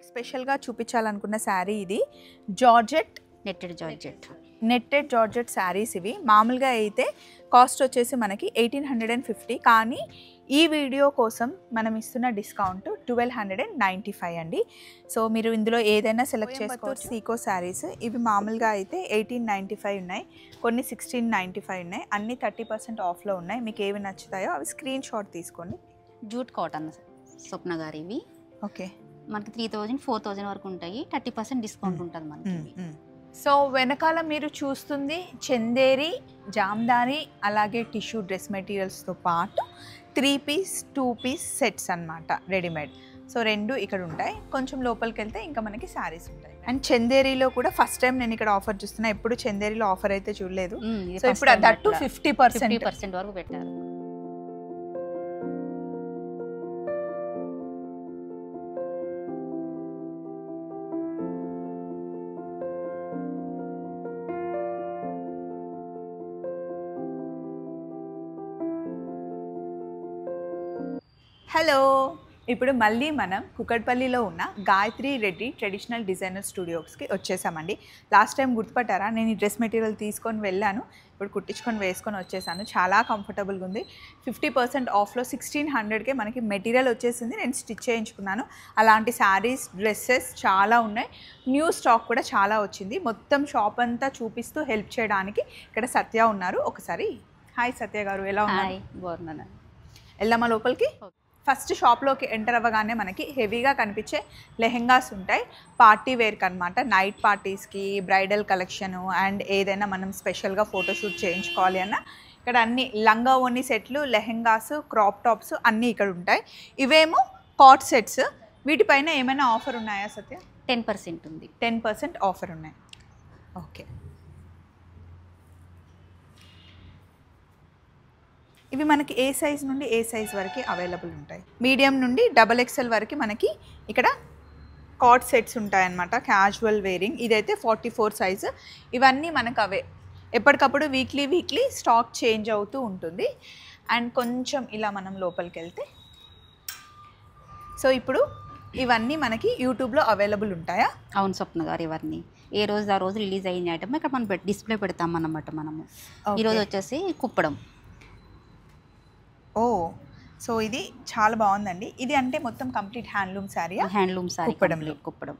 స్పెషల్గా చూపించాలనుకున్న శారీ ఇది georgette netted georgette saris. ఇవి మామూలుగా అయితే కాస్ట్ వచ్చేసి మనకి 1850, కానీ ఈ వీడియో కోసం మనం ఇస్తున్న డిస్కౌంట్ 1295 అండి. సో మీరు ఇందులో ఏదైనా సెలెక్ట్ చేసుకోవచ్చు. సీకో శారీస్ ఇవి మామూలుగా అయితే 1895 ఉన్నాయి, కొన్ని 1695 ఉన్నాయి, అన్ని 30% ఆఫ్లో ఉన్నాయి. మీకు ఏవి నచ్చుతాయో అవి స్క్రీన్ షాట్ తీసుకోండి. జూట్ కాటన్ స్వప్న గారు ఇవి. ఓకే, మనకి 3000 4000 వరకు ఉంటాయి. 30% డిస్కౌంట్ ఉంటుంది మనకి. సో వెనకాల మీరు చూస్తుంది చందేరి, జామ్దాని, అలాగే టిష్యూ డ్రెస్ మెటీరియల్స్తో పాటు 3 పీస్ 2 పీస్ సెట్స్ అన్నమాట, రెడీమేడ్. సో రెండు ఇక్కడ ఉంటాయి. కొంచెం లోపలికి వెళ్తే ఇంకా మనకి శారీస్ ఉంటాయి. అండ్ చందేరిలో కూడా ఫస్ట్ టైం నేను ఇక్కడ ఆఫర్ చూస్తున్నా. ఎప్పుడు చందేరిలో ఆఫర్ అయితే చూడలేదు. సో ఇప్పుడు దట్టు 50% వరకు పెట్టారు. హలో, ఇప్పుడు మళ్ళీ మనం కుకట్పల్లిలో ఉన్న గాయత్రి రెడ్డి ట్రెడిషనల్ డిజైనర్ స్టూడియోస్కి వచ్చేసామండి. లాస్ట్ టైం గుర్తుపట్టారా, నేను ఈ డ్రెస్ మెటీరియల్ తీసుకొని వెళ్ళాను, ఇప్పుడు కుట్టించుకొని వేసుకొని వచ్చేసాను. చాలా కంఫర్టబుల్గా ఉంది. 50% ఆఫ్లో 1600కే మనకి మెటీరియల్ వచ్చేసింది. నేను స్టిచ్ చేయించుకున్నాను. అలాంటి శారీస్, డ్రెస్సెస్ చాలా ఉన్నాయి. న్యూ స్టాక్ కూడా చాలా వచ్చింది. మొత్తం షాప్ అంతా చూపిస్తూ హెల్ప్ చేయడానికి ఇక్కడ సత్య ఉన్నారు. ఒకసారి హాయ్ సత్య గారు, ఎలా ఉన్నారు? బాగున్నాను. వెళ్ళామా లోపలికి? ఫస్ట్ షాప్లోకి ఎంటర్ అవ్వగానే మనకి హెవీగా కనిపించే లెహెంగాస్ ఉంటాయి, పార్టీ వేర్కి అనమాట. నైట్ పార్టీస్కి, బ్రైడల్ కలెక్షను, అండ్ ఏదైనా మనం స్పెషల్గా ఫోటోషూట్ చేయించుకోవాలి అన్న ఇక్కడ అన్ని లంగా ఓని సెట్లు, లెహెంగాస్, క్రాప్ టాప్స్ అన్నీ ఇక్కడ ఉంటాయి. ఇవేమో కాట్ సెట్స్. వీటిపైన ఏమైనా ఆఫర్ ఉన్నాయా సత్య? 10% ఉంది. 10% ఆఫర్ ఉన్నాయి. ఓకే, ఇవి మనకి ఏ సైజ్ నుండి ఏ సైజ్ వరకు అవైలబుల్ ఉంటాయి? మీడియం నుండి XXL వరకు మనకి ఇక్కడ కాట్ సెట్స్ ఉంటాయన్నమాట, క్యాజువల్ వేరింగ్. ఇదైతే 44 సైజు. ఇవన్నీ మనకు అవే, ఎప్పటికప్పుడు వీక్లీ స్టాక్ చేంజ్ అవుతూ ఉంటుంది. అండ్ కొంచెం ఇలా మనం లోపలికి వెళ్తే, సో ఇప్పుడు ఇవన్నీ మనకి యూట్యూబ్లో అవైలబుల్ ఉంటాయా? అవును స్వప్న గారు, ఇవన్నీ ఏ రోజు ఆ రోజు రిలీజ్ అయిన ఐటమ్ ఇక్కడ మనం డిస్ప్లే పెడతాం అన్నమాట. మనము ఈరోజు వచ్చేసి కుప్పడం. ఓ, సో ఇది చాలా బాగుందండి. ఇది అంటే మొత్తం complete handloom sari. Handloom sari Kuppadam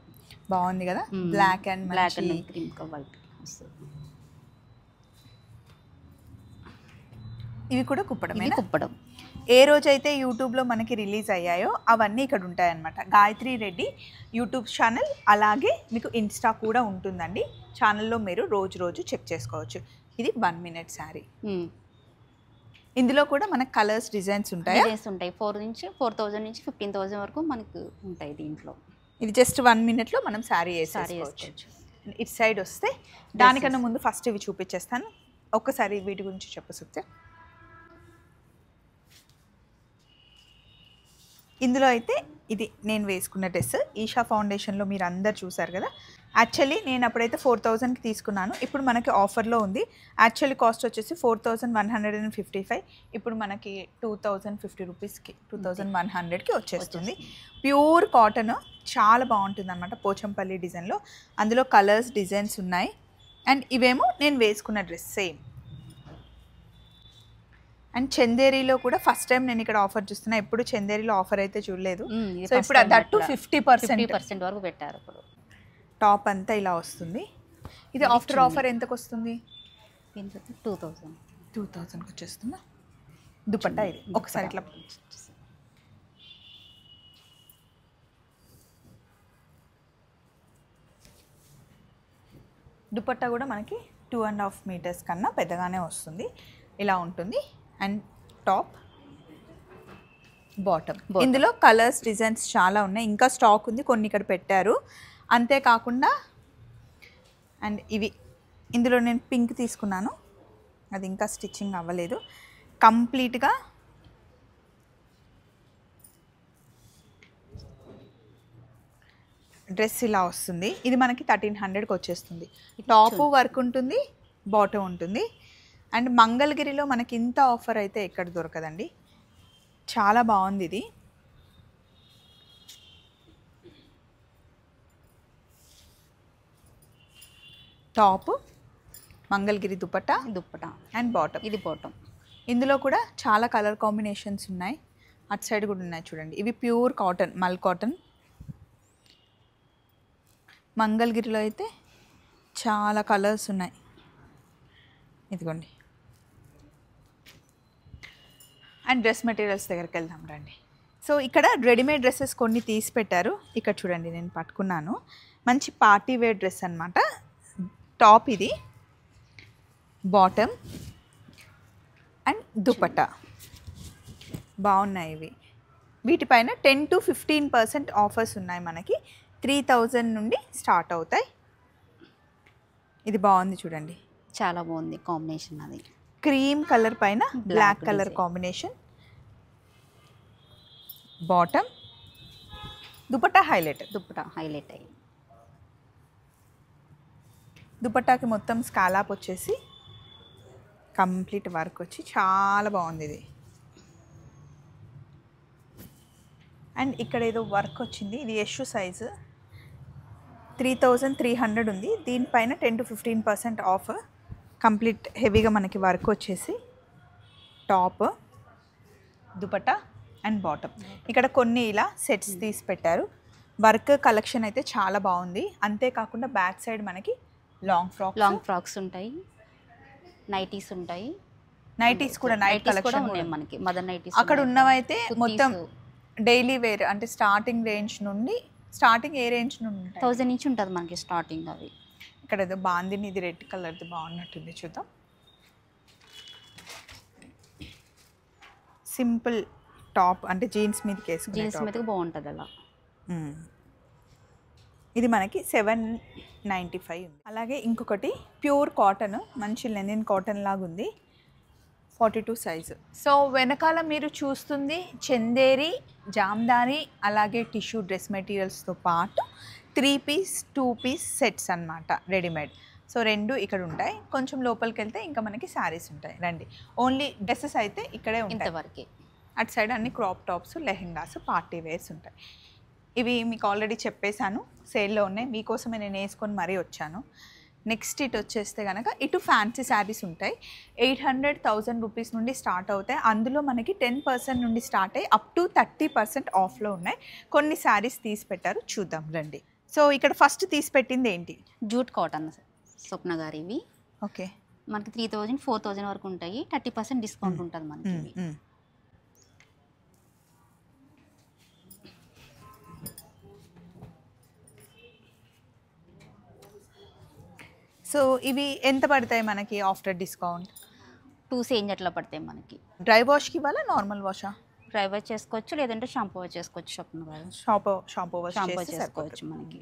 బాగుంది కదా, బ్లాక్ అండ్ క్రీమ్ వైట్. ఇవి కూడా కుప్పడం. ఏ రోజైతే యూట్యూబ్లో మనకి రిలీజ్ అయ్యాయో అవన్నీ ఇక్కడ ఉంటాయన్నమాట. గాయత్రి రెడ్డి యూట్యూబ్ ఛానల్, అలాగే మీకు ఇన్స్టా కూడా ఉంటుందండి. ఛానల్లో మీరు రోజు చెక్ చేసుకోవచ్చు. ఇది 1 మినిట్ శారీ. ఇందులో కూడా మనకు కలర్స్, డిజైన్స్ ఉంటాయి. 4000 నుంచి 15,000 వరకు మనకు ఉంటాయి దీంట్లో. ఇది జస్ట్ 1 మినిట్లో మనం శారీ వేసుకోవచ్చు. ఇటు సైడ్ వస్తే దానికన్నా ముందు ఫస్ట్ ఇవి చూపించేస్తాను. ఒక్కసారి వీటి గురించి చెప్పు సత్య. ఇందులో అయితే ఇది నేను వేసుకున్న డ్రెస్ ఈషా ఫౌండేషన్లో మీరు అందరు చూసారు కదా. యాక్చువల్లీ నేను అప్పుడైతే 4000కి తీసుకున్నాను. ఇప్పుడు మనకి ఆఫర్లో ఉంది. యాక్చువల్లీ కాస్ట్ వచ్చేసి 4155. ఇప్పుడు మనకి 2050 రూపీస్కి 2100కి వచ్చేస్తుంది. ప్యూర్ కాటన్, చాలా బాగుంటుంది అనమాట, పోచంపల్లి డిజైన్లో. అందులో కలర్స్, డిజైన్స్ ఉన్నాయి. అండ్ ఇవేమో నేను వేసుకున్న డ్రెస్ సేమ్. అండ్ చందేరిలో కూడా ఫస్ట్ టైం నేను ఇక్కడ ఆఫర్ చూస్తున్నా. ఎప్పుడు చందేరిలో ఆఫర్ అయితే చూడలేదు. సో ఇప్పుడు దట్టు 50% వరకు పెట్టారు. ఇప్పుడు టాప్ అంతా ఇలా వస్తుంది. ఇది ఆఫ్టర్ ఆఫర్ ఎంతకు వస్తుంది? 2000కి వచ్చేస్తుందా? దుపట్టా ఇది ఒకసారి ఇట్లా దుపట్టా కూడా మనకి 2.5 మీటర్స్ కన్నా పెద్దగానే వస్తుంది. ఇలా ఉంటుంది. And top, bottom. ఇందులో కలర్స్, డిజైన్స్ చాలా ఉన్నాయి. ఇంకా స్టాక్ ఉంది, కొన్ని ఇక్కడ పెట్టారు. అంతేకాకుండా అండ్ ఇవి, ఇందులో నేను పింక్ తీసుకున్నాను, అది ఇంకా స్టిచ్చింగ్ అవ్వలేదు. కంప్లీట్గా డ్రెస్ ఇలా వస్తుంది. ఇది మనకి 1300కి వచ్చేస్తుంది. టాప్ వర్క్ ఉంటుంది, బాటమ్ ఉంటుంది. అండ్ మంగళగిరిలో మనకి ఇంత ఆఫర్ అయితే ఎక్కడ దొరకదండి. చాలా బాగుంది ఇది. Top, Mangalagiri dupatta dupatta, and bottom. ఇది బాటమ్. ఇందులో కూడా చాలా కలర్ కాంబినేషన్స్ ఉన్నాయి. అటు సైడ్ కూడా ఉన్నాయి చూడండి. ఇవి ప్యూర్ కాటన్, మల్ కాటన్. మంగళగిరిలో అయితే చాలా కలర్స్ ఉన్నాయి. ఇదిగోండి. అండ్ డ్రెస్ మెటీరియల్స్ దగ్గరికి వెళ్దాం రండి. సో ఇక్కడ రెడీమేడ్ డ్రెస్సెస్ కొన్ని తీసి పెట్టారు. ఇక్కడ చూడండి, నేను పట్టుకున్నాను. మంచి పార్టీ వేర్ డ్రెస్ అనమాట. టాప్ ఇది, బాటమ్ అండ్ దుపట్టా. బాగున్నాయి ఇవి. వీటిపైన 10 to 15% ఆఫర్స్ ఉన్నాయి. మనకి 3000 నుండి స్టార్ట్ అవుతాయి. ఇది బాగుంది చూడండి, చాలా బాగుంది కాంబినేషన్. అది క్రీమ్ కలర్ పైన black colour combination. Bottom, dupatta highlight. Dupatta highlight అయ్యి, దుపట్టాకి మొత్తం స్కాలాప్ వచ్చేసి కంప్లీట్ వర్క్ వచ్చి చాలా బాగుంది ఇది. అండ్ ఇక్కడ ఏదో వర్క్ వచ్చింది. ఇది యష్ సైజు 3300 ఉంది. దీనిపైన 10 to 15% ఆఫ్. కంప్లీట్ హెవీగా మనకి వర్క్ వచ్చేసి టాప్, దుపట్టా అండ్ బాటమ్. ఇక్కడ కొన్ని ఇలా సెట్స్ తీసి పెట్టారు. వర్క్ కలెక్షన్ అయితే చాలా బాగుంది. అంతేకాకుండా బ్యాక్ సైడ్ మనకి లాంగ్ ఫ్రాక్స్ ఉంటాయి, నైటీస్ ఉంటాయి. నైటీస్ కూడా, నైట్ కలెక్షన్ ఉన్నాయి మనకి. మదర్ నైటీస్ అక్కడ ఉన్నవైతే మొత్తం డైలీ వేర్. అంటే స్టార్టింగ్ రేంజ్ నుండి, స్టార్టింగ్ ఏ రేంజ్ నుండి? 1000 నుంచి ఉంటుంది మనకి స్టార్టింగ్. అవి ఇక్కడ ఏదో బాందిని, ఇది రెడ్ కలర్ది బాగున్నట్టుంది, చూద్దాం. సింపుల్ టాప్, అంటే జీన్స్ మీదకి వేసుకునే జీన్స్ మీదకి బాగుంటుంది అలా. ఇది మనకి 795 ఉంది. అలాగే ఇంకొకటి ప్యూర్ కాటన్, మంచి లెనిన్ కాటన్ లాగా ఉంది, 42 సైజు. సో వెనకాల మీరు చూస్తుంది చందేరి, జామ్దాని, అలాగే టిష్యూ డ్రెస్ మెటీరియల్స్తో పాటు 3 పీస్ 2 పీస్ సెట్స్ అన్నమాట, రెడీమేడ్. సో రెండు ఇక్కడ ఉంటాయి. కొంచెం లోపలికి వెళ్తే ఇంకా మనకి శారీస్ ఉంటాయి. రండి. ఓన్లీ డ్రెస్సెస్ అయితే ఇక్కడే ఉంటాయి. ఇంతవరకే. అటు సైడ్ అన్ని crop tops, lehengas, party wears ఉంటాయి. ఇవి మీకు ఆల్రెడీ చెప్పేశాను, సేల్లో ఉన్నాయి. మీకోసమే నేను వేసుకొని మరీ వచ్చాను. నెక్స్ట్ ఇటు వచ్చేస్తే కనుక ఇటు ఫ్యాన్సీ శారీస్ ఉంటాయి. 800,000 రూపీస్ నుండి స్టార్ట్ అవుతాయి. అందులో మనకి 10% నుండి స్టార్ట్ అయ్యి అప్ టు 30% ఆఫ్లో ఉన్నాయి. కొన్ని శారీస్ తీసి పెట్టారు, చూద్దాం రండి. సో ఇక్కడ ఫస్ట్ తీసి పెట్టింది ఏంటి? జూట్ కాటన్ స్వప్న గారు. ఇవి ఓకే, మనకి 3000 4000 వరకు ఉంటాయి. 30% డిస్కౌంట్ ఉంటుంది మనకి. సో ఇవి ఎంత పడతాయి మనకి ఆఫ్టర్ డిస్కౌంట్? 2 చేంజ్ అట్లా పడతాయి మనకి. డ్రై వాష్కి ఇవ్వాలా, నార్మల్ వాషా? డ్రై వాష్ చేసుకోవచ్చు, లేదంటే షాంపూ వాష్ చేసుకోవచ్చు. స్వప్న గారు షాంపూ వాష్ చేసుకోవచ్చు మనకి.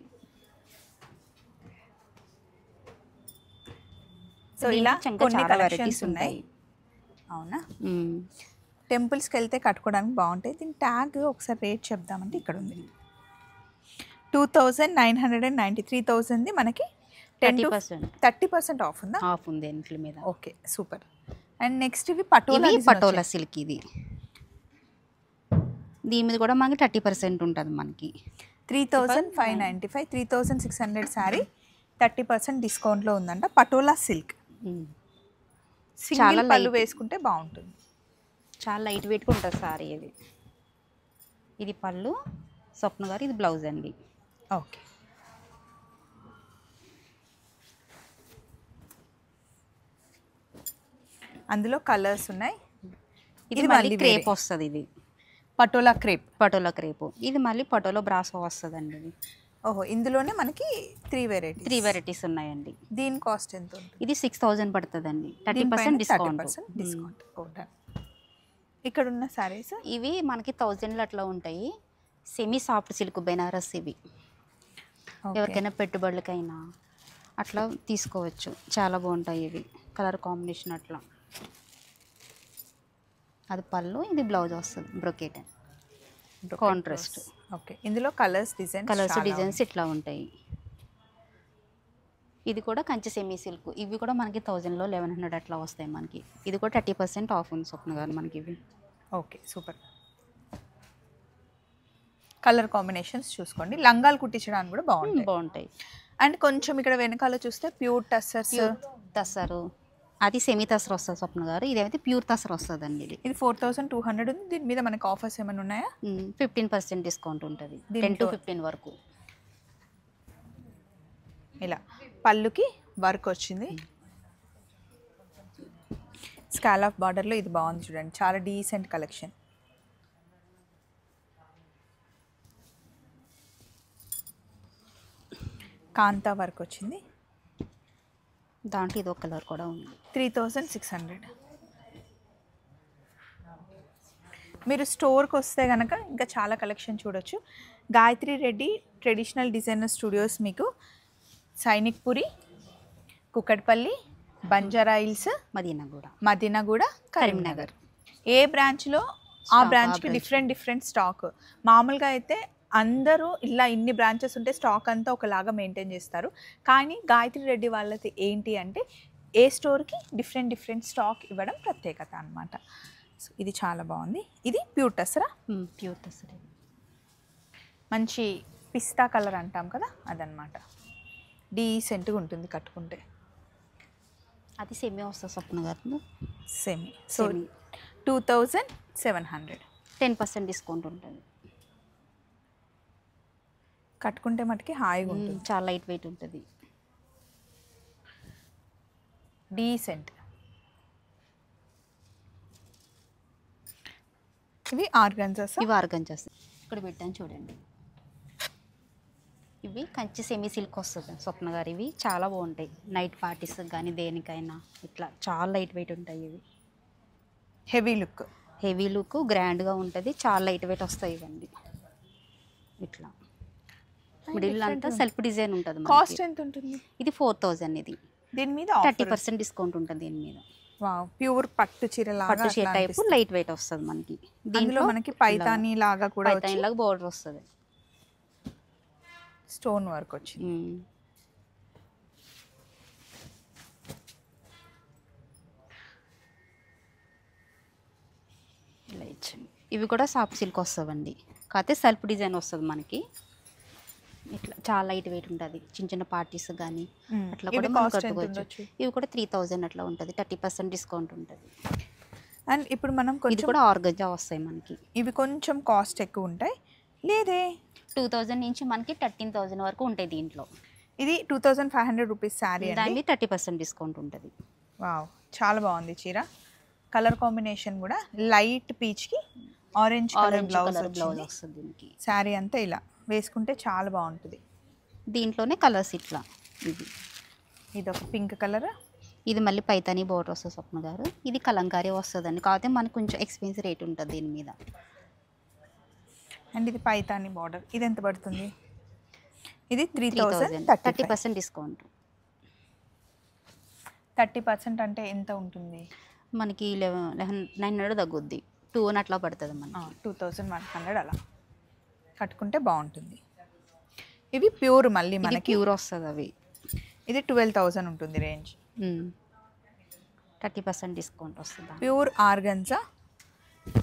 సో ఇలా కొన్ని కలెక్షన్స్ ఉన్నాయి. అవునా? టెంపుల్స్కి వెళ్తే కట్టుకోవడానికి బాగుంటాయి. దీని ట్యాగ్ ఒకసారి రేట్ చెప్దామంటే ఇక్కడ ఉంది, 2990. 3000 మనకి 30% ఆఫ్ ఉందా? ఆఫ్ ఉంది ఇంట్లో మీద. Okay, super. అండ్ నెక్స్ట్ ఇవి పటోలా సిల్క్. ఇది దీని మీద కూడా మనకి 30% ఉంటుంది మనకి. 3595, 3600 శారీ 30% డిస్కౌంట్లో ఉందంట. పటోలా సిల్క్, సింగిల్ పళ్ళు వేసుకుంటే బాగుంటుంది. చాలా లైట్ వెయిట్గా ఉంటుంది సారీ. ఇది పళ్ళు స్వప్న గారు, ఇది బ్లౌజ్ అండి. ఓకే, అందులో కలర్స్ ఉన్నాయి. ఇది మళ్ళీ క్రేప్ వస్తుంది. ఇది పటోలా క్రేప్. ఇది మళ్ళీ పటోలా బ్రాసో వస్తుంది అండి. ఇది ఓహో, ఇందులోనే మనకి 3 వెరైటీస్ ఉన్నాయండి. దీని కాస్ట్ ఎంత ఉంటుంది? ఇది 6000 పడుతుందండి. 30% డిస్కౌంట్. ఇక్కడ ఉన్న సారీస్ ఇవి మనకి 1000లో అట్లా ఉంటాయి. Semi soft silk Banaras. ఇవి ఎవరికైనా పెట్టుబడులకైనా అట్లా తీసుకోవచ్చు. చాలా బాగుంటాయి ఇవి. కలర్ కాంబినేషన్ అట్లా. అది పళ్ళు, ఇది బ్లౌజ్ వస్తుంది. Brocade contrast. ఓకే, ఇందులో కలర్స్ డిజైన్స్ ఇట్లా ఉంటాయి. ఇది కూడా కంచి సెమీ సిల్క్. ఇవి కూడా మనకి 1000లో 1100 అట్లా వస్తాయి మనకి. ఇది కూడా 30% ఆఫ్ ఉంది స్వప్న గారు మనకి ఇవి. Okay, super. కలర్ కాంబినేషన్స్ చూసుకోండి. లంగాలు కుట్టించడానికి కూడా బాగుంటాయి. అండ్ కొంచెం ఇక్కడ వెనకాల చూస్తే ప్యూర్ టస్సర్స్, తసరు, అది సెమీ తసరు వస్తుంది స్వప్న గారు. ఇదైతే ప్యూర్ తసరు వస్తుందండి. ఇది 4200 ఉంది. దీని మీద మనకి ఆఫర్స్ ఏమైనా ఉన్నాయా? 15% డిస్కౌంట్ ఉంటుంది, 10 to 15 వరకు. ఇలా పళ్ళుకి వర్క్ వచ్చింది, స్కాలప్ బార్డర్లో. ఇది బాగుంది చూడండి, చాలా డీసెంట్ కలెక్షన్. కాంతా వర్క్ వచ్చింది, దాంట్లో ఇదో కలర్ కూడా ఉంది. 3600. మీరు స్టోర్కి వస్తే కనుక ఇంకా చాలా కలెక్షన్ చూడొచ్చు. Gayatri Reddy traditional designer studios మీకు సైనిక్పురి, కుకట్పల్లి, బంజారా హిల్స్, మదీనాగూడ, కరీంనగర్. ఏ బ్రాంచ్లో ఆ బ్రాంచ్కి డిఫరెంట్ స్టాక్. మామూలుగా అయితే అందరూ ఇలా ఇన్ని బ్రాంచెస్ ఉంటే స్టాక్ అంతా ఒకలాగా మెయింటైన్ చేస్తారు. కానీ గాయత్రి రెడ్డి వాళ్ళది ఏంటి అంటే ఏ స్టోర్కి డిఫరెంట్ స్టాక్ ఇవ్వడం ప్రత్యేకత అనమాట. సో ఇది చాలా బాగుంది. ఇది ప్యూర్ టసరా? ప్యూర్ టసరా. మంచి పిస్తా కలర్ అంటాం కదా, అదనమాట. డీసెంట్గా ఉంటుంది కట్టుకుంటే. అది సెమీ వస్తుంది స్వప్న గారు. సెమీ. సో 2700. 10% డిస్కౌంట్ ఉంటుంది. కట్టుకుంటే మటుకి హాయిగా ఉంటుంది, చాలా లైట్ వెయిట్ ఉంటుంది, డీసెంట్. ఇవి ఆర్గంజాస్. ఇక్కడ పెట్టాను చూడండి. ఇవి కంచి సెమీ సిల్క్ వస్తుంది స్వప్న గారు. ఇవి చాలా బాగుంటాయి నైట్ పార్టీస్ కానీ దేనికైనా. ఇట్లా చాలా లైట్ వెయిట్ ఉంటాయి ఇవి. హెవీ లుక్ గ్రాండ్గా ఉంటుంది, చాలా లైట్ వెయిట్ వస్తాయి ఇవన్నీ. ఇట్లా మిడిల్ అంతా సెల్ఫ్ డిజైన్ ఉంటుంది. కాస్ట్ ఎంత ఉంటుంది? ఇది 4000. ఇది దీని మీద 30% డిస్కౌంట్ ఉంటుంది. దీని మీద ప్యూర్ పట్టు చీర టైప్ లైట్ వెయిట్ వస్తుంది మనకి. దీనిలో మనకి పైతానీ లాగా కూడా బోర్డర్ వస్తుంది, స్టోన్ వర్క్ వచ్చింది. ఇవి కూడా సాఫ్ట్ సిల్క్ వస్తుందండి, కాకపోతే సెల్ఫ్ డిజైన్ వస్తుంది మనకి. ఇట్లా చాలా లైట్ వెయిట్ ఉంటుంది, చిన్న పార్టీస్ కానీ అట్లా కూడా మనం కట్టుకోవచ్చు. ఇవి కూడా 3000 అట్లా ఉంటుంది, 30% డిస్కౌంట్ ఉంటుంది. అండ్ ఇప్పుడు మనం ఇది కూడా ఆర్గంజా వస్తాయి మనకి. ఇవి కొంచెం కాస్ట్ ఎక్కువ ఉంటాయి లేదే? 2000 నుంచి మనకి 13000 వరకు ఉంటాయి దీంట్లో. ఇది 2500 రూపీస్ శారీ, దానికి 30% డిస్కౌంట్ ఉంటుంది. వావ్, చాలా బాగుంది చీర. కలర్ కాంబినేషన్ కూడా లైట్ పీచ్కి ఆరెంజ్ కలర్ బ్లౌజ్ వస్తుంది దీనికి. శారీ అంతా ఇలా వేసుకుంటే చాలా బాగుంటుంది. దీంట్లోనే కలర్స్ ఇట్లా. ఇది ఒక పింక్ కలర్, ఇది మళ్ళీ పైతానీ బోర్డర్ వస్తుంది స్వప్న గారు. ఇది కలంకారీ వస్తుందండి, కాకపోతే మనకు కొంచెం ఎక్స్పెన్సివ్ రేట్ ఉంటుంది దీని మీద. అండ్ ఇది పైతానీ బార్డర్. ఇది ఎంత పడుతుంది? ఇది 3000, 30% డిస్కౌంట్. 30% అంటే ఎంత ఉంటుంది మనకి? 900 తగ్గుద్ది, 2 అట్లా పడుతుంది మనకి. 2100 అలా కట్టుకుంటే బాగుంటుంది. ఇవి ప్యూర్, మళ్ళీ మనకి ప్యూర్ వస్తుంది అవి. ఇది 12000 ఉంటుంది రేంజ్. 30% డిస్కౌంట్ వస్తుంది. Pure organza.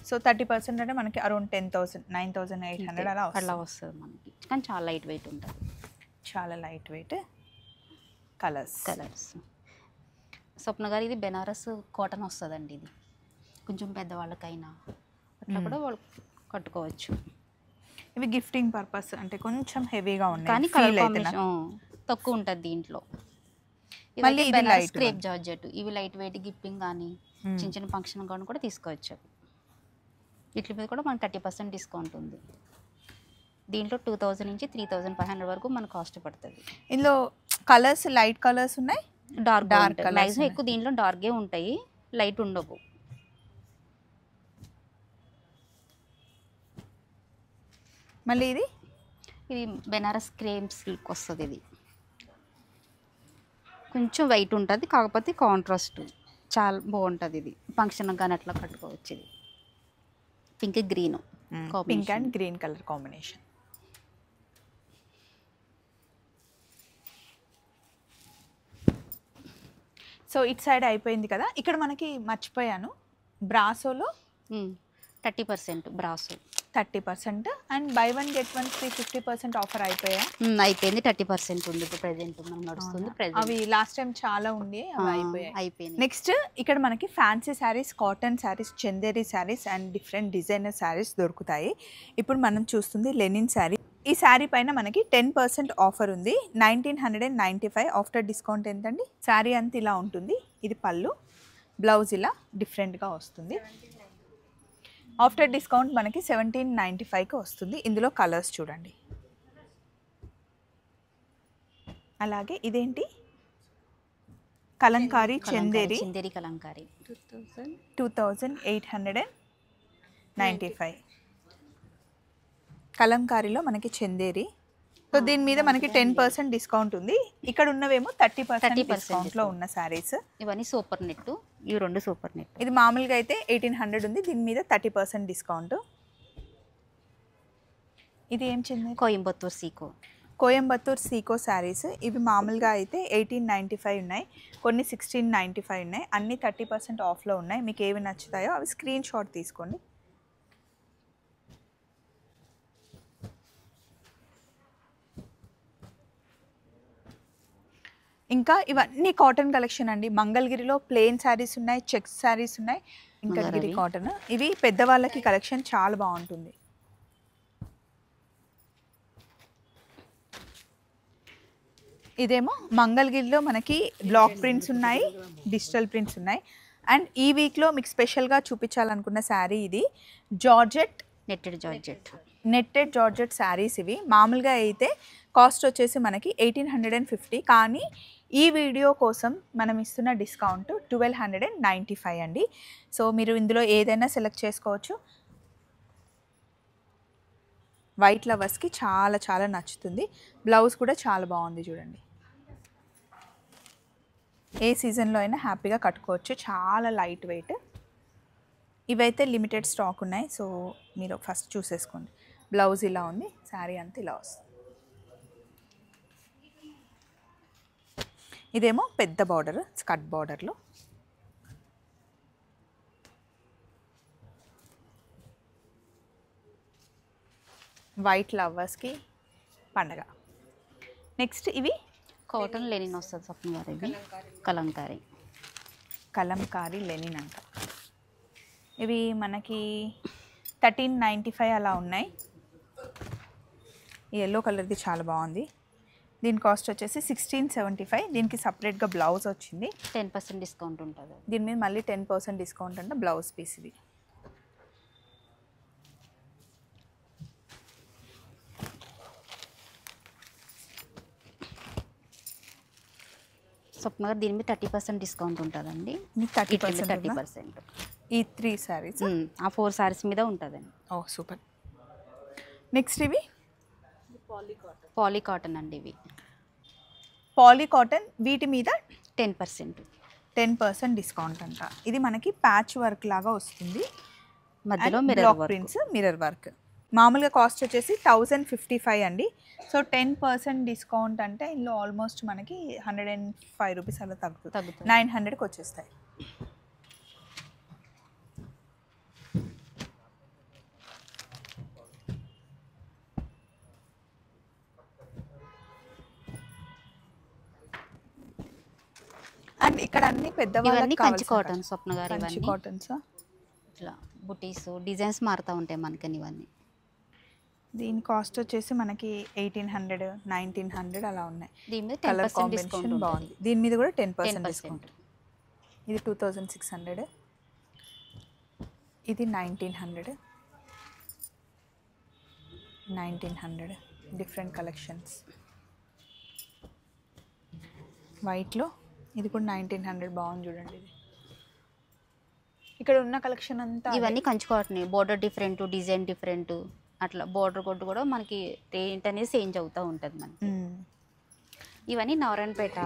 సో 30% అంటే మనకి అరౌండ్ 10,000, 9800 అలా వస్తుంది మనకి. కానీ చాలా లైట్ వెయిట్ ఉంటుంది, చాలా లైట్ వెయిట్. కలర్స్ స్వప్న గారు ఇది బెనారస్ కాటన్ వస్తుందండి. ఇది కొంచెం పెద్దవాళ్ళకైనా అట్లా కూడా వాళ్ళు కట్టుకోవచ్చు. ఇవి గిఫ్టింగ్ పర్పస్ అంటే కొంచెం హెవీగా ఉన్నాయి, కానీ కలర్ కాంబినేషన్ తక్కువ ఉంటుంది దీంట్లో. మళ్ళీ ఇది లైట్ క్రేప్ జార్జెట్. ఇవి లైట్ వెయిట్ గిఫ్టింగ్ కానీ చిన్న ఫంక్షన్ కానీ కూడా తీసుకోవచ్చు. వీటి మీద కూడా మనకి 30% డిస్కౌంట్ ఉంది. దీంట్లో 2000 నుంచి 3500 వరకు మనకు కాస్ట్ పడుతుంది. ఇందులో కలర్స్ లైట్ కలర్స్ ఉన్నాయి, డార్క్ మ్యాక్సిమం ఎక్కువ దీంట్లో డార్కే ఉంటాయి, లైట్ ఉండవు. మళ్ళీ ఇది బెనారస్ క్రేప్ సిల్క్ వస్తుంది. ఇది కొంచెం వైట్ ఉంటుంది, కాకపోతే కాంట్రాస్ట్ చాలా బాగుంటుంది. ఇది ఫంక్షన్ కానీ అట్లా కట్టుకోవచ్చు. ఇది pink and green colour combination. So ఇటు సైడ్ అయిపోయింది కదా. ఇక్కడ మనకి మర్చిపోయాను, బ్రాసోలో 30% brasso. 30% and by 1 get 1 free 50% offer అయిపోయా? అయిపోయింది. 30% ఉంది ఇప్పుడు ప్రెజెంట్ మనం నడుస్తుంది ప్రెజెంట్. అవి లాస్ట్ టైం చాలా ఉండి అవి అయిపోయాయి. అయిపోయింది. నెక్స్ట్ ఇక్కడ మనకి fancy saris, cotton saris, Chanderi saris and different designer saris దొరుకుతాయి. ఇప్పుడు మనం చూస్తుంది లెనిన్ శారీ. ఈ శారీ పైన మనకి 10% ఆఫర్ ఉంది. 1995 ఆఫ్టర్ డిస్కౌంట్ ఎంతండి? శారీ అంతా ఇలా ఉంటుంది. ఇది పళ్ళు, బ్లౌజ్ ఇలా డిఫరెంట్గా వస్తుంది. ఆఫ్టర్ డిస్కౌంట్ మనకి 1795కి వస్తుంది. ఇందులో కలర్స్ చూడండి. అలాగే ఇదేంటి? కలంకారీ చందేరి కలంకారీ 2895. కలంకారీలో మనకి చందేరి. సో దీని మీద మనకి 10% డిస్కౌంట్ ఉంది. ఇక్కడ ఉన్నవేమో 30% డిస్కౌంట్లో ఉన్న శారీస్. ఇవన్నీ సూపర్ నెట్. ఇవి 2 సూపర్ నెట్. ఇది మామూలుగా అయితే 1800 ఉంది. దీని మీద 30% డిస్కౌంట్. ఇది ఏం చెంది? కోయంబత్తూర్ సీకో శారీస్. ఇవి మామూలుగా అయితే 1895 ఉన్నాయి, కొన్ని 1695 ఉన్నాయి. అన్ని 30% ఆఫ్లో ఉన్నాయి. మీకు ఏవి నచ్చుతాయో అవి స్క్రీన్ షాట్ తీసుకోండి. ఇంకా ఇవన్నీ కాటన్ కలెక్షన్ అండి. మంగళగిరిలో ప్లెయిన్ శారీస్ ఉన్నాయి, చెక్స్ శారీస్ ఉన్నాయి, ఇంకా గిరి కాటన్. ఇవి పెద్దవాళ్ళకి కలెక్షన్ చాలా బాగుంటుంది. ఇదేమో మంగళగిరిలో మనకి బ్లాక్ ప్రింట్స్ ఉన్నాయి, డిజిటల్ ప్రింట్స్ ఉన్నాయి. అండ్ ఈ వీక్లో మీకు స్పెషల్గా చూపించాలనుకున్న శారీ ఇది నెట్టెడ్ జార్జెట్ శారీస్. ఇవి మామూలుగా అయితే కాస్ట్ వచ్చేసి మనకి 1850, కానీ ఈ వీడియో కోసం మనం ఇస్తున్న డిస్కౌంట్ 1295 అండి. సో మీరు ఇందులో ఏదైనా సెలెక్ట్ చేసుకోవచ్చు. వైట్ లవర్స్కి చాలా చాలా నచ్చుతుంది. బ్లౌజ్ కూడా చాలా బాగుంది చూడండి. ఏ సీజన్లో అయినా హ్యాపీగా కట్టుకోవచ్చు. చాలా లైట్ వెయిట్. ఇవైతే లిమిటెడ్ స్టాక్ ఉన్నాయి, సో మీరు ఫస్ట్ చూసేసుకోండి. బ్లౌజ్ ఇలా ఉంది, శారీ అంతా ఇలా వస్తుంది. ఇదేమో పెద్ద బార్డర్, స్కర్ట్ బార్డర్లో. వైట్ లవర్స్కి పండగ. నెక్స్ట్ ఇవి కాటన్ లెనిన్ వస్తుంది స్వప్న గారు. ఇవి కలంకారీ లెనిన్ అంట. ఇవి మనకి 1395 అలా ఉన్నాయి. ఈ ఎల్లో కలర్ది చాలా బాగుంది. దీని కాస్ట్ వచ్చేసి 1675. దీనికి సపరేట్గా బ్లౌజ్ వచ్చింది. 10% డిస్కౌంట్ ఉంటుంది. దీని మీద మళ్ళీ 10% డిస్కౌంట్ అంటే బ్లౌజ్ పీస్ ఇది. స్వప్న గారు దీని మీద 30% డిస్కౌంట్ ఉంటుందండి. 30%. ఈ 3 శారీస్, ఆ 4 శారీస్ మీద ఉంటుందండి. ఓ సూపర్. నెక్స్ట్ ఇవి పాలీ కాటన్ అండి. ఇవి పాలీ కాటన్. వీటి మీద 10% డిస్కౌంట్ అంట. ఇది మనకి ప్యాచ్ వర్క్ లాగా వస్తుంది. మధ్యలో బ్లాక్ ప్రింట్స్, మిర్రర్ వర్క్. మామూలుగా కాస్ట్ వచ్చేసి 1055 అండి. సో 10% డిస్కౌంట్ అంటే ఇందులో ఆల్మోస్ట్ మనకి 105 రూపీస్ అలా తగ్గుతుంది. 900కి వచ్చేస్తాయి. అండ్ ఇక్కడ అన్ని పెద్దవాళ్ళకి కంచి కాటన్ స్వప్న గారు. కంచి కాటన్స్ ఇట్లా బుటీస్ డిజైన్స్ మారుతూ ఉంటాయి మనకని. ఇవన్నీ దీని కాస్ట్ వచ్చేసి మనకి 1800, 1900 అలా ఉన్నాయి. దీని మీద కలర్ కాంబినేషన్ బాగుంది. దీని మీద కూడా 10% డిస్కౌంట్. ఇది 2600, ఇది 1900. Different collections. వైట్లో ఇది కూడా 1900 బాగుంది చూడండి. ఇది ఇక్కడ ఉన్న కలెక్షన్ అంతా ఇవన్నీ Kanchi cotton. Border different, design different, అట్లా బోర్డర్ కొట్టు కూడా మనకి రేట్ అనేది చేంజ్ అవుతూ ఉంటుంది మనకి. ఇవన్నీ నారాయణపేట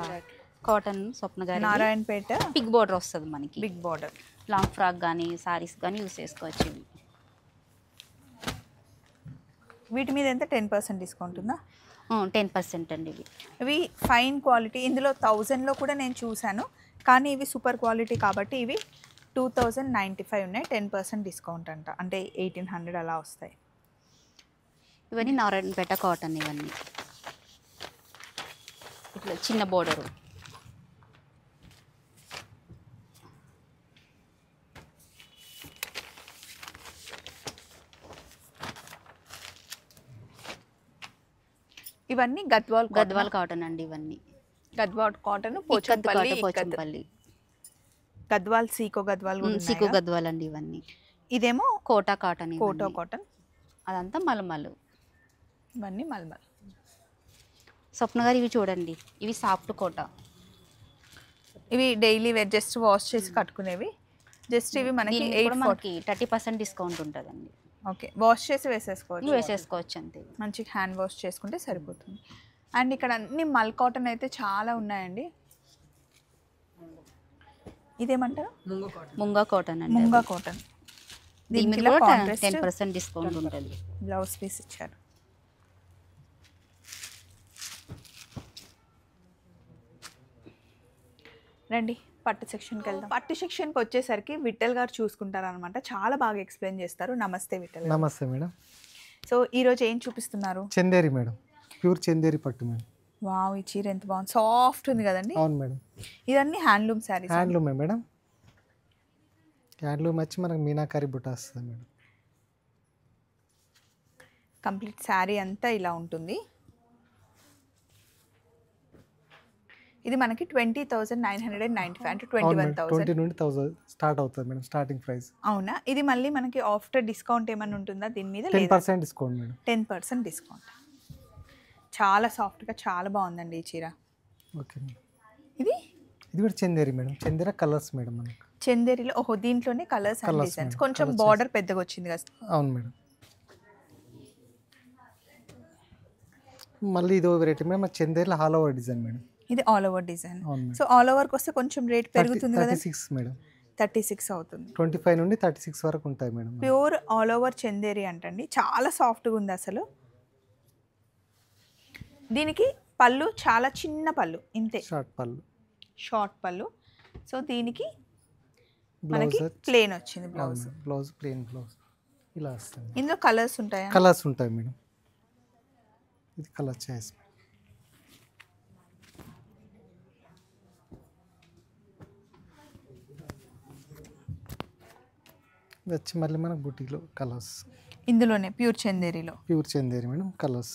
కాటన్ స్వప్న గారు. నారాయణపేట బిగ్ బోర్డర్ వస్తుంది మనకి. బిగ్ బోర్డర్ లాంగ్ ఫ్రాక్ కానీ సారీస్ కానీ యూస్ చేసుకోవచ్చు. ఇవి వీటి మీద ఎంత 10% డిస్కౌంట్ ఉందా? 10% అండి. ఇవి ఫైన్ క్వాలిటీ. ఇందులో 1000లో కూడా నేను చూశాను, కానీ ఇవి సూపర్ క్వాలిటీ కాబట్టి ఇవి 2095 ఉన్నాయి. 10% డిస్కౌంట్ అంట, అంటే 1800 అలా వస్తాయి. ఇవన్నీ నారాయణపేట కాటన్ ఇవన్నీ ఇట్లా చిన్న బోర్డరు. ఇవన్నీ గద్వాల్ గద్వాల్ కాటన్ అండి ఇవన్నీ. గద్వాల్ కాటన్ పోచంపల్లి గద్వాల్ సీకో గద్వాల్ సీకో గద్వాల్ అండి ఇవన్నీ. ఇదేమో కోటా కాటన్. కోటో కాటన్. అదంతా మలమలు. ఇవన్నీ మల్మల్. స్వప్న గారు ఇవి చూడండి, ఇవి సాఫ్ట్ కోటా. ఇవి డైలీ వేర్ జస్ట్ వాష్ చేసి కట్టుకునేవి. జస్ట్ ఇవి మనకి 30% డిస్కౌంట్ ఉంటుందండి. ఓకే, వాష్ చేసి వేసేసుకోవచ్చు అంతే. మంచిగా హ్యాండ్ వాష్ చేసుకుంటే సరిపోతుంది. అండ్ ఇక్కడ అన్ని మల్ కాటన్ అయితే చాలా ఉన్నాయండి. ఇదేమంటారు? ముంగా కాటన్ అండి. ముంగా కాటన్. దీని మీద 10% డిస్కౌంట్ ఉంటుంది. బ్లౌజ్ పీస్ ఇచ్చారు. రండి పట్టు సెక్షన్కి వెళ్దాం. పట్టు సెక్షన్కి వచ్చేసరికి విఠల్ గారు చూసుకుంటారు అనమాట. చాలా బాగా ఎక్స్ప్లెయిన్ చేస్తారు. నమస్తే విఠల్. నమస్తే మేడం. సో ఈరోజు ఏం చూపిస్తున్నారు? చందేరి మేడం, ప్యూర్ చందేరి పట్టు మేడం. వావ్, ఈ చీర ఎంత బాగుంది, సాఫ్ట్ ఉంది కదండి. అవును మేడం. ఇదన్నీ హ్యాండ్లూమ్ శారీస్. హ్యాండ్లూమే మేడం. హ్యాండ్లూమ్ వచ్చి మనకు మీనాకారి బుట్ట వస్తుంది మేడం. కంప్లీట్ శారీ అంతా ఇలా ఉంటుంది. ఇది మనకి 20,995 అంటే 21,000. 20 నుండి 1000 స్టార్ట్ అవుతుంది మేడం, స్టార్టింగ్ ప్రైస్. అవునా? ఇది మళ్ళీ మనకి ఆఫ్టర్ డిస్కౌంట్ ఏమైనా ఉంటుందా దీని మీద? 10% డిస్కౌంట్ మేడం. 10% డిస్కౌంట్. చాలా సాఫ్ట్గా చాలా బాగుందండి ఈ చీర. Okay madam. ఇది కూడా Chanderi madam. Chanderi colours madam మనకు. చందేరిలో దీంట్లోనే కలర్స్ అండ్ డిజైన్స్. కొంచెం బార్డర్ పెద్దగా వచ్చింది కదా. అవును మేడం. మళ్ళీ ఇది వెరైటీ మేడం, చందేరిలో ఆల్ ఓవర్ డిజైన్ మేడం. ఇది all over design. So all ఓవర్కి వస్తే కొంచెం రేట్ పెరుగుతుంది కదా. 36 మేడం. 36 అవుతుంది. 25 నుండి 36 వరకు ఉంటాయి madam. Pure all over Chanderi అంటండి. చాలా సాఫ్ట్గా ఉంది అసలు. దీనికి పళ్ళు చాలా చిన్న పళ్ళు, ఇంతే. షార్ట్ పళ్ళు. సో దీనికి మనకి ప్లేన్ వచ్చింది బ్లౌజ్. ప్లేన్ బ్లౌజ్ ఇలా వస్తుంది. ఇందులో కలర్స్ ఉంటాయా? కలర్స్ ఉంటాయి మేడం. ఇది కలర్ చాయిస్. ఇది వచ్చి మళ్ళీ మనకు బుటీలో కలర్స్. ఇందులోనే ప్యూర్ చందేరిలో. Pure Chanderi madam, colours.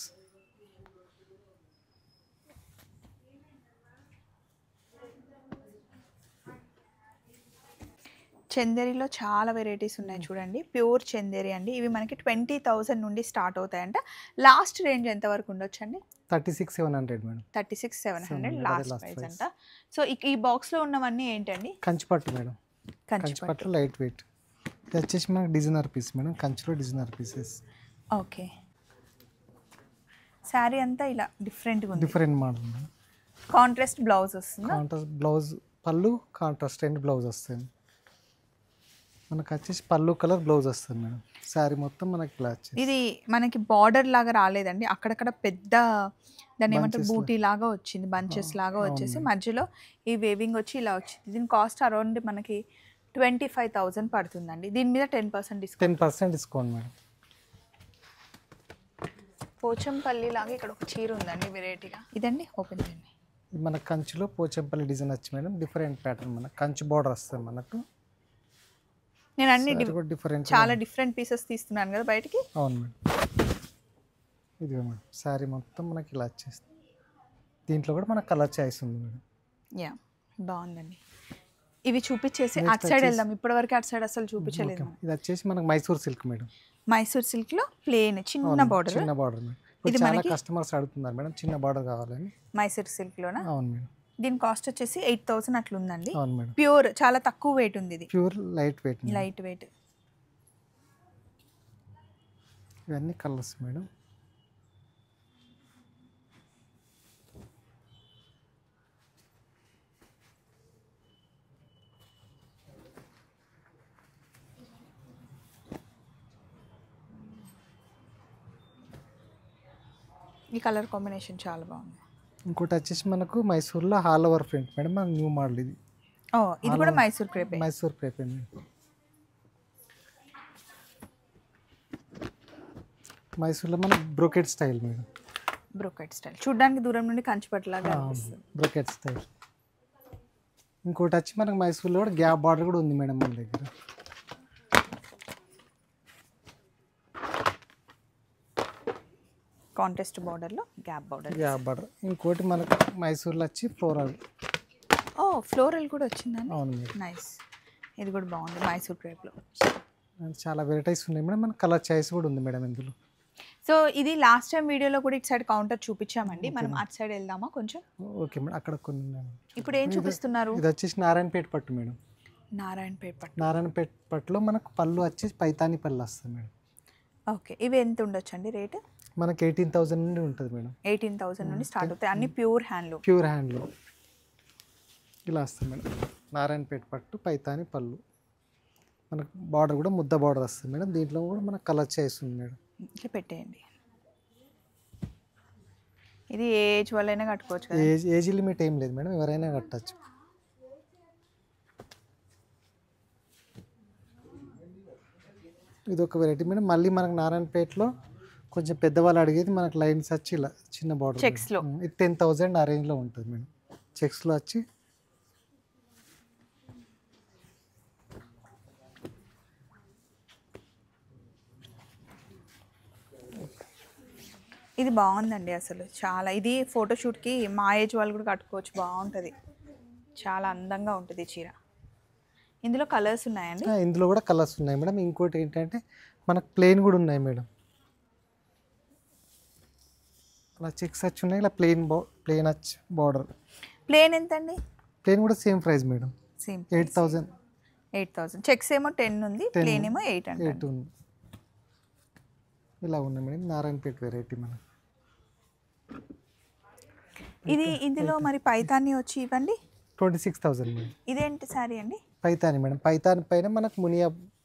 చందేరిలో చాలా వెరైటీస్ ఉన్నాయి చూడండి. ప్యూర్ చందేరి అండి. ఇవి మనకి 20,000 నుండి స్టార్ట్ అవుతాయంట. లాస్ట్ రేంజ్ ఎంత వరకు ఉండొచ్చు అండి? 36,700 మేడం. 36,700 లాస్ట్ ప్రైస్ అంట. సో ఈ బాక్స్లో ఉన్నవన్నీ ఏంటండి? కంచిపట్టు మేడం. కంచిపట్టు లైట్ వెయిట్. ఇది వచ్చేసి మనకి డిజైనర్ పీస్ మేడం. కంచిలో డిజైనర్ పీసెస్. ఓకే. శారీ అంతా ఇలా డిఫరెంట్గా ఉంది. Different model madam. Contrast blouse వస్తుంది. కాంట్రాస్ట్ బ్లౌజ్, పళ్ళు కాంట్రాస్ట్ రెండు బ్లౌజ్ వస్తుంది. మనకు వచ్చేసి పళ్ళు కలర్ బ్లౌజ్ వస్తుంది మేడం. శారీ మొత్తం మనకి ఇలా వచ్చేసి. ఇది మనకి బార్డర్ లాగా రాలేదండి. అక్కడక్కడ పెద్ద దాన్ని ఏమంటారు బూటీ లాగా వచ్చింది, బంచెస్ లాగా వచ్చేసి మధ్యలో ఈ వేవింగ్ వచ్చి ఇలా వచ్చింది. దీని కాస్ట్ అరౌండ్ మనకి 25,000 పడుతుందండి. దీని మీద 10% డిస్కౌంట్. 10% discount madam. పోచంపల్లి లాగా ఇక్కడ ఒక చీర ఉందండి వెరైటీగా. ఇదండి ఓపెన్ చేయండి. ఇది మన కంచిలో పోచంపల్లి డిజైన్ వచ్చి మేడం. డిఫరెంట్ ప్యాటర్న్, మన కంచి బార్డర్ వస్తుంది మనకు. నేను అన్ని డిఫరెంట్ చాలా డిఫరెంట్ పీసెస్ తీస్తున్నాను కదా బయటికి. అవును మేడం. ఇదిగో మేడం శారీ మొత్తం మనకి ఇలా వచ్చేస్తుంది. దీంట్లో కూడా మనకు కలర్ చాయిస్ ఉంది మేడం. యా, బాగుందండి. ఇవి చూపించేసి అటు సైడ్ వెళ్దాం. ఇప్పటివరకు అటు సైడ్ అసలు చూపించలేదు. ఇది వచ్చేసి మనకు Mysore silk madam. Mysore silk లో ప్లేన్ చిన్న బార్డర్. చిన్న బార్డర్ మేడం. ఇది చాలా కస్టమర్స్ అడుగుతున్నారు మేడం చిన్న బార్డర్ కావాలని. మైసూర్ సిల్క్ లోనా? అవును మేడం. దీని కాస్ట్ వచ్చేసి 8,000 అట్లా ఉందండి. అవును మేడం. ప్యూర్ చాలా తక్కువ వెయిట్ ఉంది ఇది. Pure light weight. Light weight. ఇవన్నీ కలర్స్ మేడం. ఈ కలర్ కాంబినేషన్ చాలా బాగుంది. ఇంకోటి వచ్చేసి మనకు మైసూర్లో ఆల్ ఓవర్ ప్రింట్ మేడం. మన న్యూ మోడల్ ఇది. ఇది కూడా మైసూర్ క్రేప్. మైసూర్ క్రేప్ అండి. మైసూర్లో మన brocade style madam. Brocade style చూడడానికి దూరం నుండి కంచిపట్టులాగా అనిపిస్తుంది. Brocade style. ఇంకోటి వచ్చి మనకు మైసూర్లో కూడా గ్యాప్ బార్డర్ కూడా ఉంది మేడం మన దగ్గర. కాంటెస్ట్ బార్డర్లో గ్యాప్ బార్డర్. Gap border. ఇంకోటి మనకు మైసూర్లో వచ్చి ఫ్లోరల్. ఓ ఫ్లోరల్ కూడా వచ్చిందండి. అవును మేడం. నైస్. ఇది కూడా బాగుంది మైసూర్ క్రేప్లో. చాలా వెరైటీస్ ఉన్నాయి మేడం. మన కలర్ చాయిస్ కూడా ఉంది మేడం ఇందులో. సో ఇది లాస్ట్ టైం వీడియోలో కూడా ఇటు సైడ్ కౌంటర్ చూపించామండి. మనం అటు సైడ్ వెళ్దామా కొంచెం? Okay madam. అక్కడ కొన్ని ఉన్నాయి. ఇప్పుడు ఏం చూపిస్తున్నారు? ఇది వచ్చేసి నారాయణపేట పట్టు మేడం. నారాయణపేట పట్టు. నారాయణపేట పట్టులో మనకు పళ్ళు వచ్చేసి పైతాని పళ్ళు వస్తుంది మేడం. ఓకే. ఇవి ఎంత ఉండొచ్చు అండి రేటు? మనకి 18,000 నుండి ఉంటుంది మేడం. 18,000 నుండి స్టార్ట్ అవుతాయి. అన్ని ప్యూర్ హ్యాండ్లూమ్. ప్యూర్ హ్యాండ్లూమ్ ఇలా వస్తుంది మేడం. నారాయణపేట పట్టు పైతాని పళ్ళు. మనకు బార్డర్ కూడా ముద్ద బార్డర్ వస్తుంది మేడం. దీంట్లో కూడా మనకు కలర్ చాయిస్ ఉంది మేడం. ఇట్లా పెట్టేయండి. ఇది ఏ ఏజ్ వాళ్ళైనా కట్టుకోవచ్చు కదా? ఏజ్ లిమిట్ ఏం లేదు మేడం, ఎవరైనా కట్టచ్చు. ఇది ఒక వెరైటీ మేడం. మళ్ళీ మనకు నారాయణపేటలో కొంచెం పెద్దవాళ్ళు అడిగేది మనకు లైన్స్ వచ్చి ఇలా చిన్న బార్డర్ చెక్స్లో. ఇది 10,000 ఆ రేంజ్లో ఉంటుంది మేడం. చెక్స్లో వచ్చి ఇది బాగుందండి అసలు చాలా. ఇది ఫోటోషూట్కి మా ఏజ్ వాళ్ళు కూడా కట్టుకోవచ్చు. బాగుంటుంది, చాలా అందంగా ఉంటుంది చీర. ఇందులో కలర్స్ ఉన్నాయండి? ఇందులో కూడా కలర్స్ ఉన్నాయి మేడం. ఇంకోటి ఏంటంటే మనకు ప్లెయిన్ కూడా ఉన్నాయి మేడం. అలా చెక్స్ వచ్చి ఉన్నాయి. ఇలా ప్లెయిన్ వచ్చి బార్డర్. ప్లేన్ ఎంత అండి? ప్లెయిన్ కూడా same price madam. Same 8,000. 8,000. Checks ఏమో 10 ఉంది, ప్లేన్ ఏమో 8 అంటే. 8 ఉంది. ఇలా ఉన్నాయి మేడం. నారాయణపేట వెరైటీ మనం. ఇది ఇందులో మరి పైతాని వచ్చి ఇవ్వండి. 26,000 మేడం. ఇదేంటి సారీ అండి? పైతాని మేడం. పైతాని పైన మనకు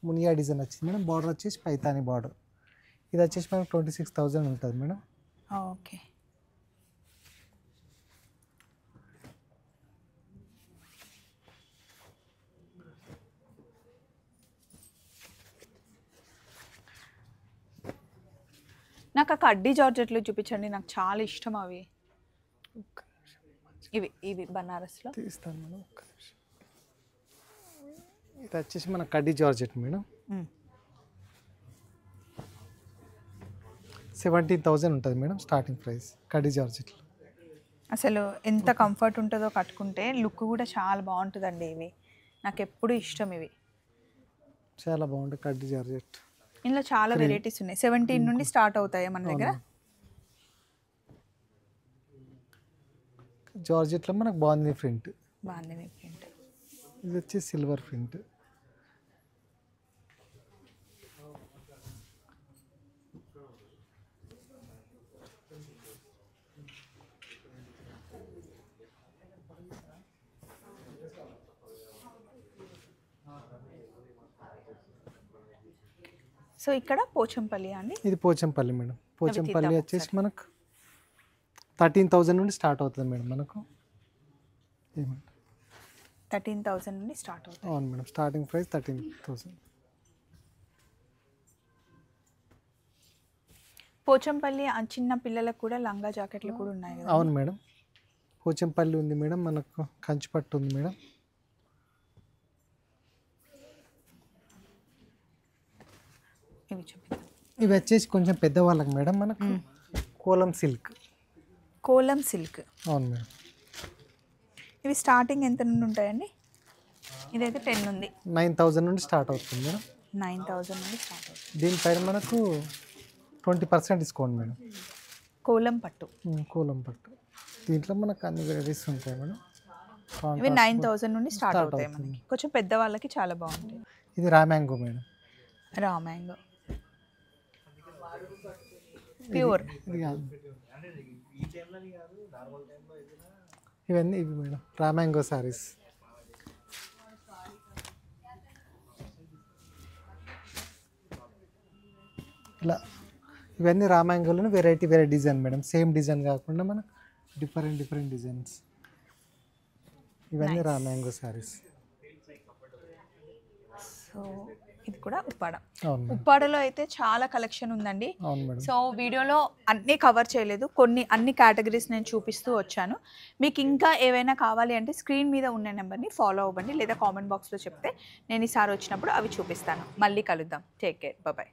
మునియా డిజైన్ వచ్చింది మేడం. బార్డర్ వచ్చేసి పైతాని బార్డర్. ఇది వచ్చేసి మనకు 26,000 ఉంటుంది మేడం. ఓకే. నాకు ఆ కడ్డీ జార్జెట్లు చూపించండి, నాకు చాలా ఇష్టం అవి. ఇవి ఇవి బనారస్లో తీస్తాను మేడం. ఒక్క నిమిషం. ఇది వచ్చేసి మన కడ్డీ జార్జెట్ మేడం. 17,000 ఉంటుంది మేడం స్టార్టింగ్ ప్రైస్ కడ్డీ జార్జెట్లో. అసలు ఎంత కంఫర్ట్ ఉంటుందో కట్టుకుంటే. లుక్ కూడా చాలా బాగుంటుందండి. ఇవి నాకు ఎప్పుడు ఇష్టం. ఇవి చాలా బాగుంటుంది కడ్డీ జార్జెట్. ఇందులో చాలా వెరైటీస్ ఉన్నాయి. 17 నుండి స్టార్ట్ అవుతాయి మన దగ్గర. జార్జెట్లో మనకు బాగుంది ప్రింట్. బాగుంది ప్రింట్. ఇది వచ్చి సిల్వర్ ప్రింట్. సో ఇక్కడ పోచంపల్లి అండి. ఇది పోచంపల్లి మేడం. పోచంపల్లి వచ్చేసి మనకు 13,000 నుండి స్టార్ట్ అవుతుంది మేడం. మనకు 13,000 నుండి స్టార్ట్ అవుతుంది. అవును మేడం. Starting price 13,000. పోచంపల్లి చిన్న పిల్లలకు కూడా లంగా జాకెట్లు కూడా ఉన్నాయి కదా? అవును మేడం. పోచంపల్లి ఉంది మేడం. మనకు కంచిపట్టు ఉంది మేడం. ఇవి చూపిద్దాం. ఇవి వచ్చేసి కొంచెం పెద్దవాళ్ళకి మేడం. మనకు కోలం సిల్క్. కోలం సిల్క్. అవును మేడం. ఇవి స్టార్టింగ్ ఎంత నుండి ఉంటాయండి? ఇదైతే 10 ఉంది. 9,000 నుండి స్టార్ట్ అవుతుంది మేడం. 9,000 నుండి స్టార్ట్ అవుతుంది. దీనిపైన మనకు 20% డిస్కౌంట్ మేడం. కోలం పట్టు. కోలం పట్టు. దీంట్లో మనకు అన్ని వెరైటీస్ ఉంటాయి మేడం. ఇవి 9,000 నుండి స్టార్ట్ అవుతాయి మనకి. కొంచెం పెద్ద వాళ్ళకి చాలా బాగుంటాయి. ఇది raw mango madam. Raw mango pure. ఇవన్నీ ఇవి మేడం రా మ్యాంగో సారీస్. ఇలా ఇవన్నీ రా మ్యాంగోలోనే variety design madam. Same design కాకుండా మనకు డిఫరెంట్ డిజైన్స్. ఇవన్నీ రా మ్యాంగో సారీస్. సో ఇది కూడా ఉప్పాడ. అవును మేడం. ఉప్పాడలో అయితే చాలా కలెక్షన్ ఉందండి. అవును మేడం. సో వీడియోలో అన్నీ కవర్ చేయలేదు, అన్ని కేటగిరీస్ నేను చూపిస్తూ వచ్చాను. మీకు ఇంకా ఏవైనా కావాలి అంటే స్క్రీన్ మీద ఉన్న నెంబర్ని ఫాలో అవ్వండి, లేదా కామెంట్ బాక్స్లో చెప్తే నేను ఈసారి వచ్చినప్పుడు అవి చూపిస్తాను. మళ్ళీ కలుద్దాం. Take care, bye.